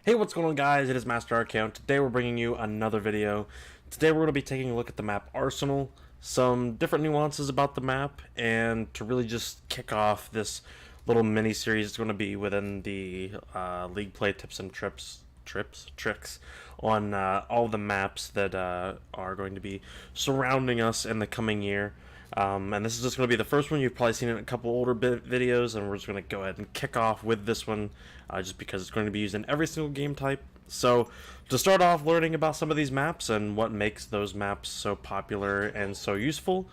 Hey, what's going on, guys? It is Master Account. Today we're bringing you another video. Today we're going to be taking a look at the map Arsenal, some different nuances about the map, and to really just kick off this little mini series it's going to be within the League Play tips and tricks on all the maps that are going to be surrounding us in the coming year. And this is just going to be the first one. You've probably seen it in a couple older videos, and we're just going to go ahead and kick off with this one, just because it's going to be used in every single game type. So, to start off learning about some of these maps and what makes those maps so popular and so useful,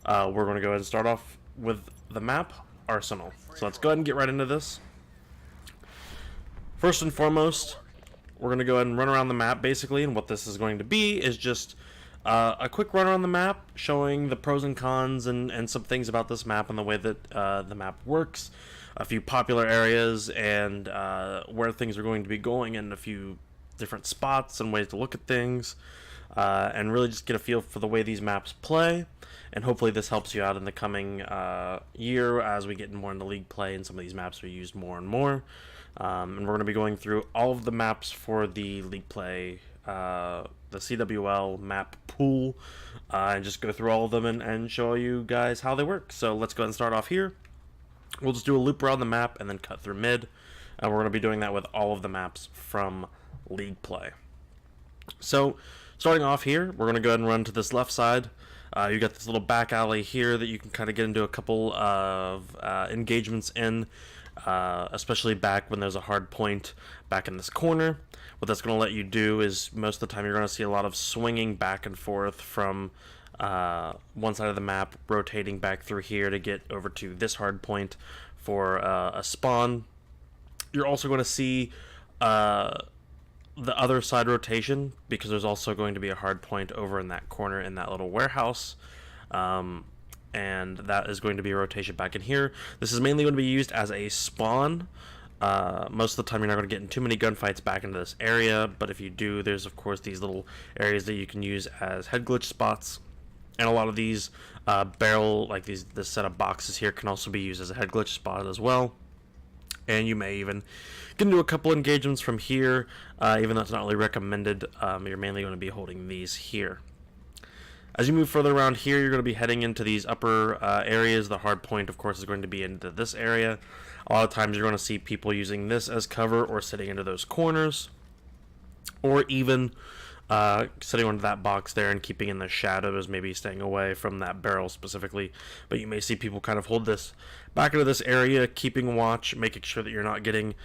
we're going to go ahead and start off with the map Arsenal. So let's go ahead and get right into this. First and foremost, we're going to go ahead and run around the map, basically, and what this is going to be is just a quick run around the map, showing the pros and cons and some things about this map and the way that the map works, a few popular areas, and where things are going to be going, and a few different spots and ways to look at things, and really just get a feel for the way these maps play. And hopefully this helps you out in the coming year as we get more into League Play and some of these maps are used more and more. And we're going to be going through all of the maps for the League Play, the CWL map pool, and just go through all of them and show you guys how they work. So let's go ahead and start off here. We'll just do a loop around the map and then cut through mid, and we're going to be doing that with all of the maps from League Play. So starting off here, we're going to go ahead and run to this left side. You got this little back alley here that you can kind of get into a couple of engagements in, especially back when there's a hard point back in this corner. What that's going to let you do is most of the time you're going to see a lot of swinging back and forth from one side of the map, rotating back through here to get over to this hard point for a spawn. You're also going to see the other side rotation, because there's also going to be a hard point over in that corner in that little warehouse, and that is going to be a rotation back in here. This is mainly going to be used as a spawn. Most of the time you're not going to get in too many gunfights back into this area, but if you do, there's of course these little areas that you can use as head glitch spots, and a lot of these barrel, like this set of boxes here, can also be used as a head glitch spot as well. And you may even get into a couple engagements from here, even though it's not really recommended. You're mainly going to be holding these here. As you move further around here, you're going to be heading into these upper areas. The hard point, of course, is going to be into this area. A lot of times you're going to see people using this as cover or sitting into those corners, or even sitting onto that box there and keeping in the shadows, maybe staying away from that barrel specifically. But you may see people kind of hold this back into this area, keeping watch, making sure that you're not getting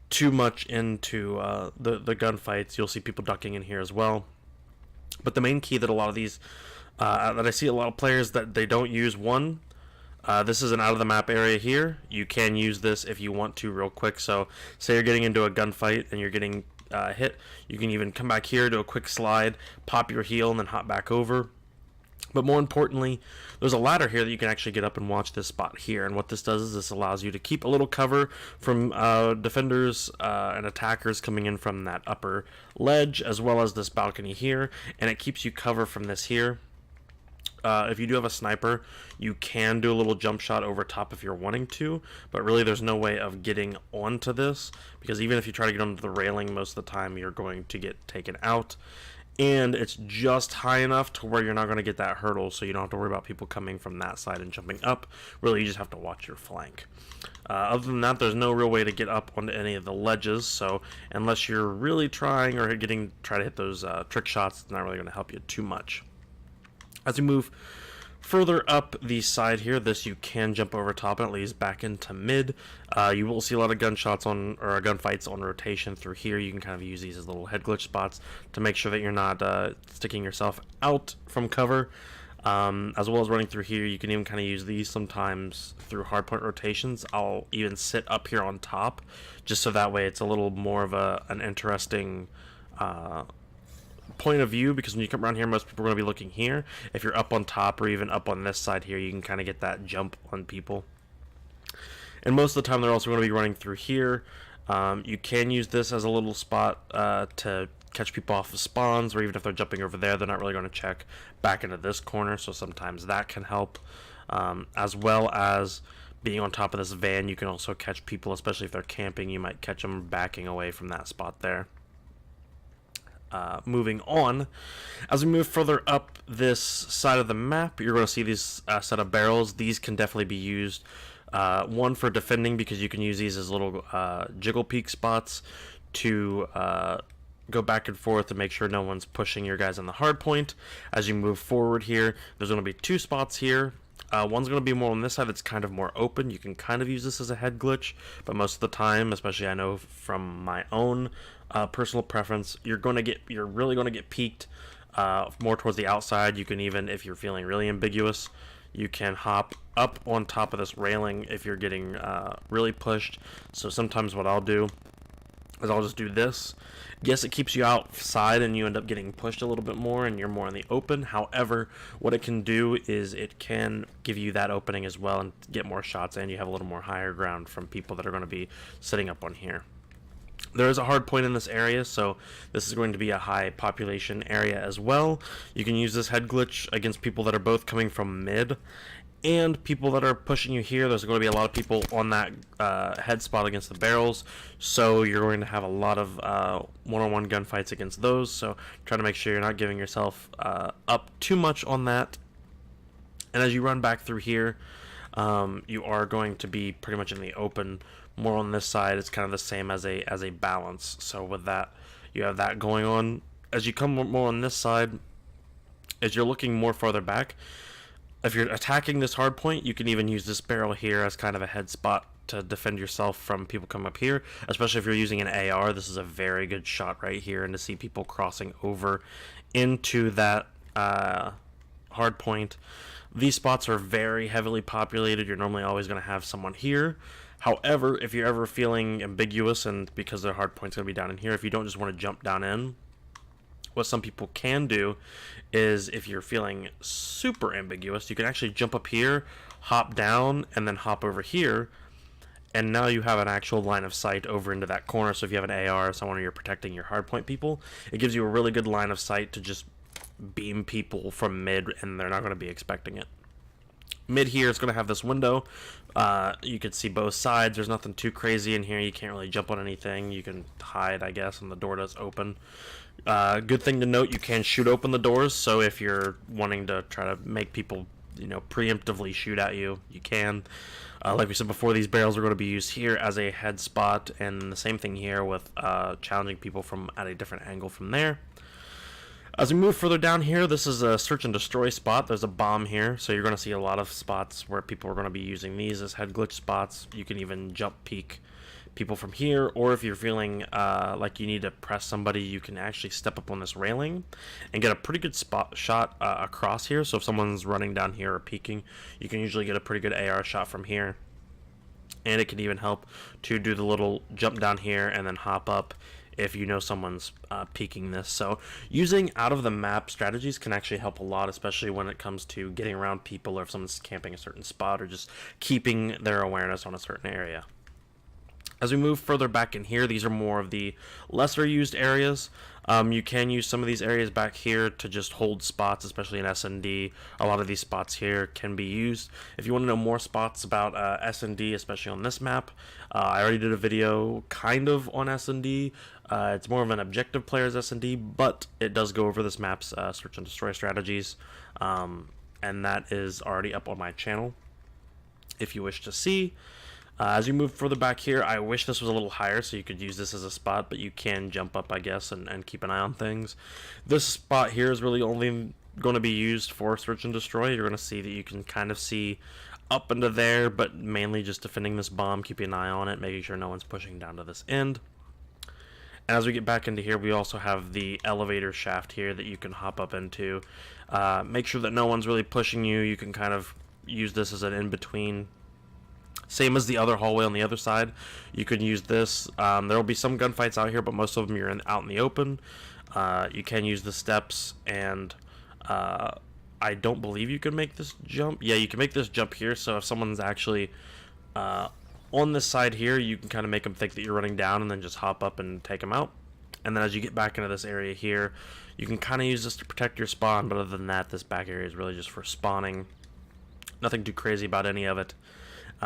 too much into the gunfights. You'll see people ducking in here as well. But the main key that a lot of these, that I see a lot of players that they don't use, this is an out of the map area here. You can use this if you want to real quick. So say you're getting into a gunfight and you're getting hit, you can even come back here, do a quick slide, pop your heal, and then hop back over. But more importantly, there's a ladder here that you can actually get up and watch this spot here. And what this does is this allows you to keep a little cover from defenders and attackers coming in from that upper ledge, as well as this balcony here. And it keeps you cover from this here. If you do have a sniper, you can do a little jump shot over top if you're wanting to, but really there's no way of getting onto this, because even if you try to get onto the railing, most of the time you're going to get taken out. And it's just high enough to where you're not going to get that hurdle, so you don't have to worry about people coming from that side and jumping up. Really, you just have to watch your flank. Other than that, there's no real way to get up onto any of the ledges, so unless you're really trying or try to hit those trick shots, it's not really going to help you too much. As you move further up the side here, you can jump over top and it leads back into mid. You will see a lot of gunfights on rotation through here. You can kind of use these as little head glitch spots to make sure that you're not sticking yourself out from cover. As well as running through here, you can even kind of use these sometimes through hardpoint rotations. I'll even sit up here on top, just so that way it's a little more of an interesting point of view, because when you come around here, most people are going to be looking here. If you're up on top or even up on this side here, you can kind of get that jump on people. And most of the time they're also going to be running through here. You can use this as a little spot to catch people off of spawns, or even if they're jumping over there, they're not really going to check back into this corner, so sometimes that can help. As well as being on top of this van, you can also catch people, especially if they're camping. You might catch them backing away from that spot there. Moving on, as we move further up this side of the map, you're going to see these set of barrels. These can definitely be used, one for defending, because you can use these as little jiggle peak spots to go back and forth to make sure no one's pushing your guys on the hard point. As you move forward here, there's going to be two spots here. One's going to be more on this side that's kind of more open. You can kind of use this as a head glitch, but most of the time, especially I know from my own personal preference, you're really going to get peaked more towards the outside. You can even, if you're feeling really ambiguous, you can hop up on top of this railing if you're getting really pushed. So sometimes what I'll do is I'll just do this. Yes, it keeps you outside and you end up getting pushed a little bit more and you're more in the open. However, what it can do is it can give you that opening as well and get more shots, and you have a little more higher ground from people that are going to be sitting up on here. There is a hard point in this area, so this is going to be a high population area as well. You can use this head glitch against people that are both coming from mid and people that are pushing you here. There's going to be a lot of people on that head spot against the barrels, so you're going to have a lot of one-on-one gunfights against those. So try to make sure you're not giving yourself up too much on that. And as you run back through here, you are going to be pretty much in the open. More on this side, it's kind of the same as a balance. So with that, you have that going on. As you come more on this side, as you're looking more farther back, if you're attacking this hard point, you can even use this barrel here as kind of a head spot to defend yourself from people coming up here. Especially if you're using an AR, this is a very good shot right here, and to see people crossing over into that hard point. These spots are very heavily populated. You're normally always going to have someone here. However, if you're ever feeling ambiguous, and because their hard point's going to be down in here, if you don't just want to jump down in, what some people can do is, if you're feeling super ambiguous, you can actually jump up here, hop down, and then hop over here, and now you have an actual line of sight over into that corner. So if you have an AR or someone, or you're protecting your hardpoint people, it gives you a really good line of sight to just beam people from mid, and they're not going to be expecting it. Mid here is going to have this window. You can see both sides. There's nothing too crazy in here. You can't really jump on anything. You can hide, I guess, and the door does open. Good thing to note, you can shoot open the doors, so if you're wanting to try to make people, preemptively shoot at you, you can. Like we said before, these barrels are going to be used here as a head spot, and the same thing here with challenging people from at a different angle from there. As we move further down here, this is a search and destroy spot. There's a bomb here, so you're going to see a lot of spots where people are going to be using these as head glitch spots. You can even jump peek people from here, or if you're feeling like you need to press somebody, you can actually step up on this railing and get a pretty good spot shot across here. So if someone's running down here or peeking, you can usually get a pretty good AR shot from here. And it can even help to do the little jump down here and then hop up if you know someone's peeking this. So using out of the map strategies can actually help a lot, especially when it comes to getting around people, or if someone's camping a certain spot, or just keeping their awareness on a certain area. As we move further back in here, these are more of the lesser used areas. You can use some of these areas back here to just hold spots, especially in S&D. A lot of these spots here can be used. If you want to know more spots about S&D, especially on this map, I already did a video kind of on S&D. It's more of an objective player's S&D, but it does go over this map's search and destroy strategies, and that is already up on my channel if you wish to see. As you move further back here, I wish this was a little higher so you could use this as a spot, but you can jump up, I guess, and keep an eye on things. This spot here is really only going to be used for search and destroy. You're going to see that you can kind of see up into there, but mainly just defending this bomb, keeping an eye on it, making sure no one's pushing down to this end. And as we get back into here, we also have the elevator shaft here that you can hop up into. Make sure that no one's really pushing you. You can kind of use this as an in-between. Same as the other hallway on the other side. You can use this. There will be some gunfights out here, but most of them you're out in the open. You can use the steps, and I don't believe you can make this jump. Yeah, you can make this jump here, so if someone's actually on this side here, you can kind of make them think that you're running down and then just hop up and take them out. And then as you get back into this area here, you can kind of use this to protect your spawn, but other than that, this back area is really just for spawning. Nothing too crazy about any of it.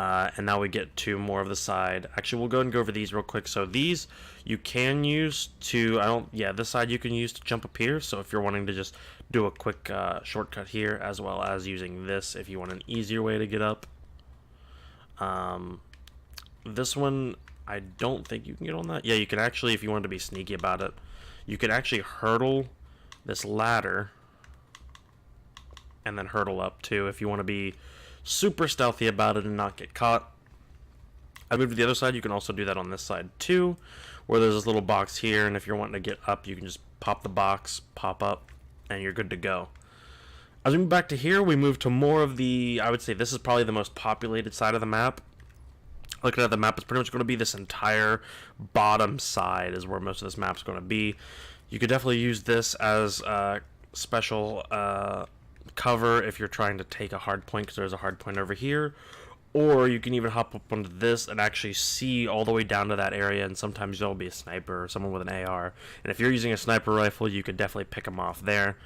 And now we get to more of the side. Actually, we'll go and go over these real quick. So these you can use to, this side you can use to jump up here. So if you're wanting to just do a quick shortcut here, as well as using this if you want an easier way to get up. This one, I don't think you can get on that. Yeah, you can actually, if you wanted to be sneaky about it, you could actually hurdle this ladder and then hurdle up too if you want to be super stealthy about it and not get caught. I moved to the other side. You can also do that on this side too, where there's this little box here, and if you're wanting to get up, you can just pop the box, pop up, and you're good to go. As we move back to here, we move to more of the, I would say this is probably the most populated side of the map. Looking at the map, it's pretty much going to be this entire bottom side is where most of this map's going to be. You could definitely use this as a special cover if you're trying to take a hard point, because there's a hard point over here. Or you can even hop up onto this and actually see all the way down to that area, and sometimes there'll be a sniper or someone with an AR. And if you're using a sniper rifle, you could definitely pick them off there.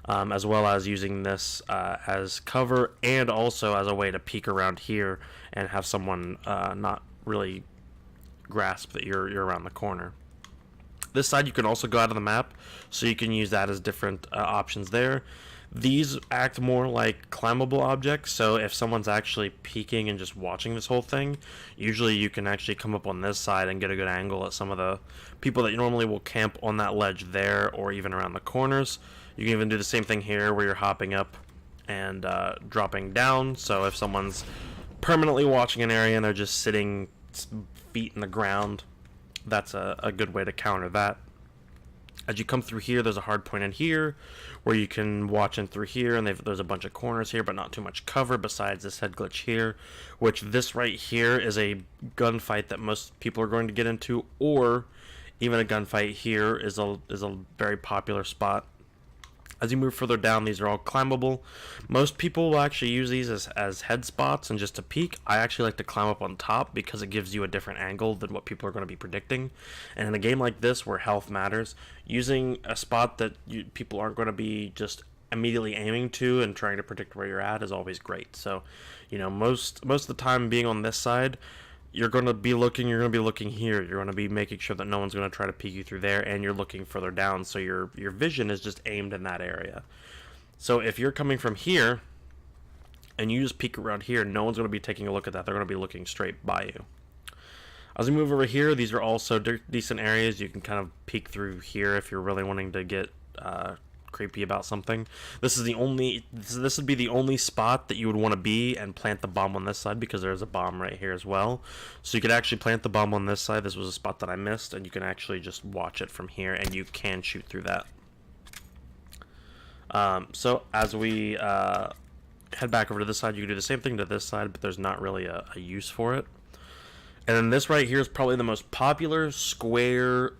As well as using this as cover, and also as a way to peek around here and have someone not really grasp that you're around the corner. This side you can also go out of the map, so you can use that as different options there. These act more like climbable objects, so if someone's actually peeking and just watching this whole thing, usually you can actually come up on this side and get a good angle at some of the people that normally will camp on that ledge there, or even around the corners. You can even do the same thing here where you're hopping up and dropping down, so if someone's permanently watching an area and they're just sitting feet in the ground, that's a good way to counter that. As you come through here, there's a hard point in here where you can watch in through here, and there's a bunch of corners here, but not too much cover besides this head glitch here, which this right here is a gunfight that most people are going to get into, or even a gunfight here is a very popular spot. As you move further down, these are all climbable. Most people will actually use these as head spots and just to peek. I actually like to climb up on top because it gives you a different angle than what people are going to be predicting. And in a game like this where health matters, using a spot that people aren't going to be just immediately aiming to and trying to predict where you're at is always great. So, most of the time being on this side, you're going to be looking here. You're going to be making sure that no one's going to try to peek you through there, and you're looking further down, so your vision is just aimed in that area. So if you're coming from here and you just peek around here, no one's going to be taking a look at that. They're going to be looking straight by you. As we move over here, these are also decent areas. You can kind of peek through here if you're really wanting to get creepy about something. This would be the only spot that you would want to be and plant the bomb on this side, because there's a bomb right here as well. So you could actually plant the bomb on this side. This was a spot that I missed, and you can actually just watch it from here, and you can shoot through that. So as we head back over to this side, you can do the same thing to this side, but there's not really a use for it. And then this right here is probably the most popular square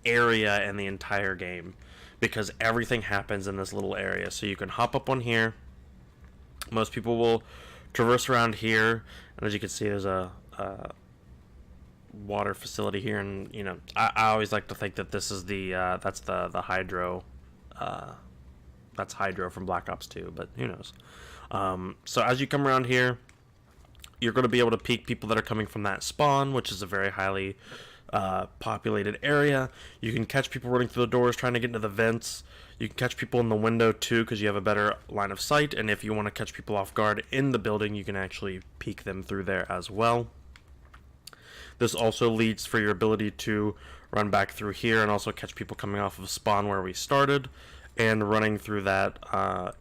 area in the entire game, because everything happens in this little area. So you can hop up on here. Most people will traverse around here, and as you can see, there's a water facility here, and I always like to think that this is that's the hydro. That's hydro from Black Ops 2, but who knows. So as you come around here, you're going to be able to peek people that are coming from that spawn, which is a very highly populated area. You can catch people running through the doors trying to get into the vents. You can catch people in the window too, because you have a better line of sight, and if you want to catch people off guard in the building, you can actually peek them through there as well. This also leads for your ability to run back through here and also catch people coming off of spawn where we started and running through that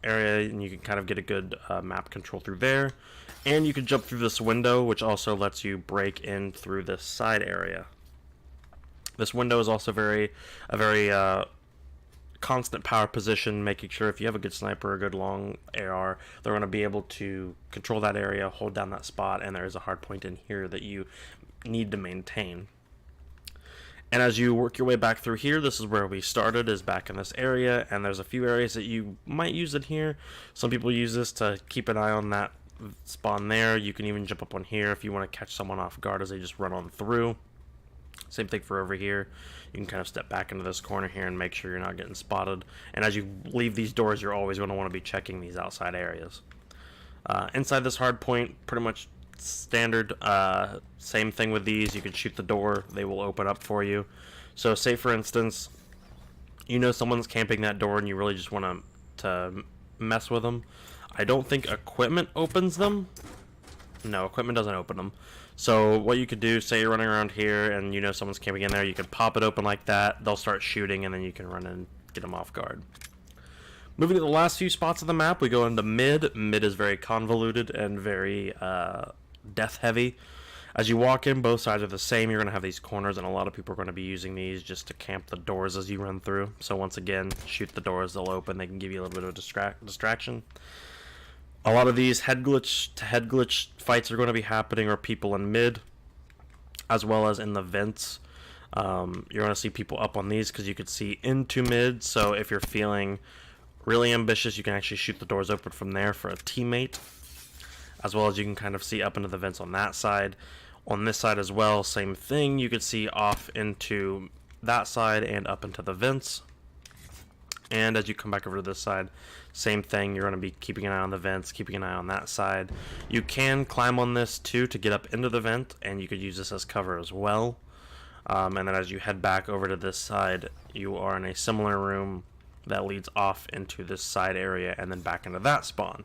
area, and you can kind of get a good map control through there. And you can jump through this window, which also lets you break in through this side area. This window is also a very constant power position, making sure if you have a good sniper or a good long AR, they're going to be able to control that area, hold down that spot, and there is a hard point in here that you need to maintain. And as you work your way back through here, this is where we started, is back in this area, and there's a few areas that you might use it here. Some people use this to keep an eye on that spawn there. You can even jump up on here if you want to catch someone off guard as they just run on through. Same thing for over here. You can kind of step back into this corner here and make sure you're not getting spotted. And as you leave these doors, you're always going to want to be checking these outside areas. Inside this hard point, pretty much standard. Same thing with these. You can shoot the door, they will open up for you. So say for instance, you know someone's camping that door and you really just want to mess with them. I don't think equipment opens them. No, equipment doesn't open them. So what you could do, say you're running around here and you know someone's camping in there, you could pop it open like that, they'll start shooting, and then you can run in and get them off guard. Moving to the last few spots of the map, we go into mid. Mid is very convoluted and very death heavy. As you walk in, both sides are the same. You're going to have these corners, and a lot of people are going to be using these just to camp the doors as you run through. So once again, shoot the doors, they'll open, they can give you a little bit of distraction. A lot of these head glitch to head glitch fights are going to be happening, or people in mid, as well as in the vents. You're going to see people up on these because you could see into mid. So if you're feeling really ambitious, you can actually shoot the doors open from there for a teammate, as well as you can kind of see up into the vents on that side. On this side as well, same thing. You could see off into that side and up into the vents. And as you come back over to this side, same thing. You're going to be keeping an eye on the vents, keeping an eye on that side. You can climb on this too to get up into the vent, and you could use this as cover as well. And then as you head back over to this side, you are in a similar room that leads off into this side area and then back into that spawn.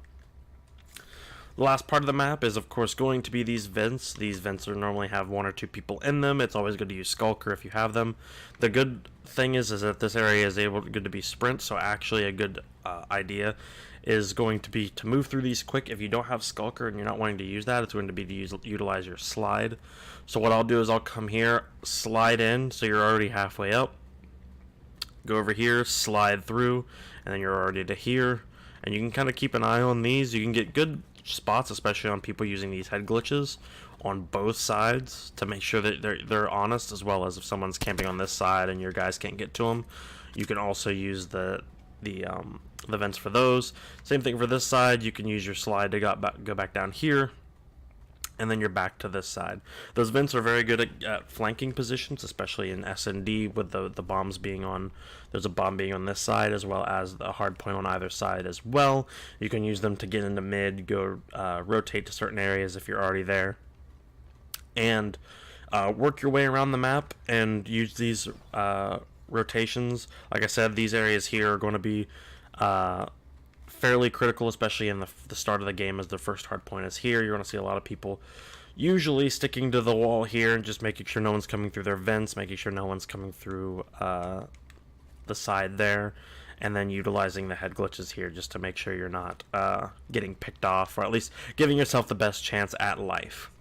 The last part of the map is, of course, going to be these vents. These vents normally have 1 or 2 people in them. It's always good to use Skulker if you have them. The good thing is that this area is good to be sprint, so actually a good idea is going to be to move through these quick. If you don't have Skulker and you're not wanting to use that, it's going to be to utilize your slide. So what I'll do is I'll come here, slide in, so you're already halfway up. Go over here, slide through, and then you're already to here. And you can kind of keep an eye on these. You can get good spots, especially on people using these head glitches on both sides, to make sure that they're honest, as well as if someone's camping on this side and your guys can't get to them, you can also use the vents for those. Same thing for this side. You can use your slide to go back down here, and then you're back to this side. Those vents are very good at flanking positions, especially in S&D with the bombs being on. There's a bomb being on this side, as well as a hard point on either side as well. You can use them to get into mid, go rotate to certain areas if you're already there, and work your way around the map and use these rotations. Like I said, these areas here are going to be fairly critical, especially in the start of the game, as the first hard point is here. You're going to see a lot of people usually sticking to the wall here and just making sure no one's coming through their vents, making sure no one's coming through the side there, and then utilizing the head glitches here just to make sure you're not getting picked off, or at least giving yourself the best chance at life.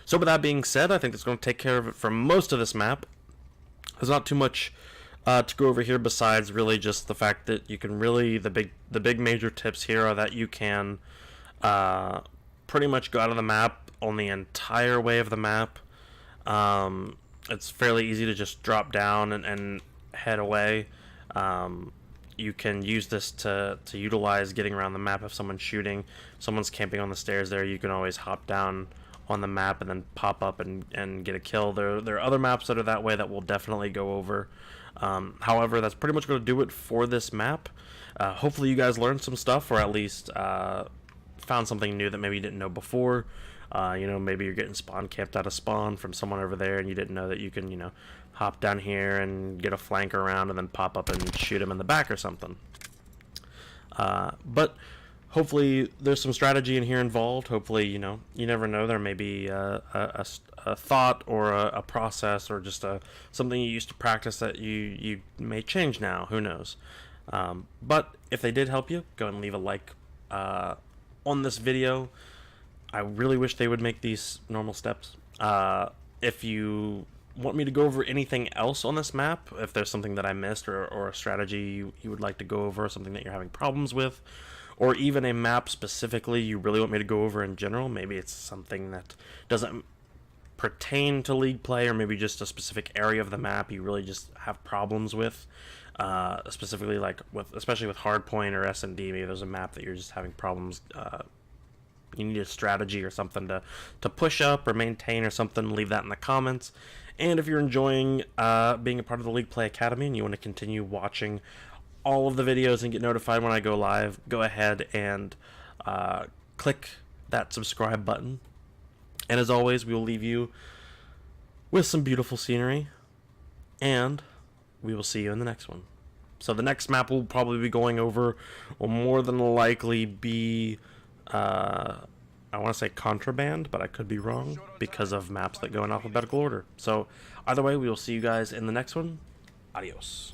So with that being said, I think that's going to take care of it for most of this map. There's not too much to go over here besides really just the fact that you can really, the big major tips here are that you can pretty much go out of the map on the entire way of the map. It's fairly easy to just drop down and head away. You can use this to utilize getting around the map if someone's shooting. Someone's camping on the stairs there, you can always hop down on the map and then pop up and get a kill. There are other maps that are that way that we'll definitely go over. However, that's pretty much going to do it for this map. Hopefully you guys learned some stuff, or at least found something new that maybe you didn't know before. Maybe you're getting spawn camped out of spawn from someone over there and you didn't know that you can, hop down here and get a flank around and then pop up and shoot him in the back or something. But hopefully there's some strategy in here involved. Hopefully, you never know, there may be a thought or a process, or just something you used to practice that you may change now. Who knows? But if they did help you, go ahead and leave a like on this video. I really wish they would make these normal steps. If you want me to go over anything else on this map, if there's something that I missed, or a strategy you would like to go over, something that you're having problems with, or even a map specifically you really want me to go over in general, maybe it's something that doesn't pertain to League play, or maybe just a specific area of the map you really just have problems with, specifically especially with Hardpoint or S&D, maybe there's a map that you're just having problems, you need a strategy or something to push up or maintain or something, leave that in the comments. And if you're enjoying being a part of the League Play Academy and you want to continue watching all of the videos and get notified when I go live, go ahead and click that subscribe button. And as always, we will leave you with some beautiful scenery, and we will see you in the next one. So the next map we'll probably be going over will more than likely be, I want to say contraband, but I could be wrong because of maps that go in alphabetical order. So either way, we will see you guys in the next one. Adios.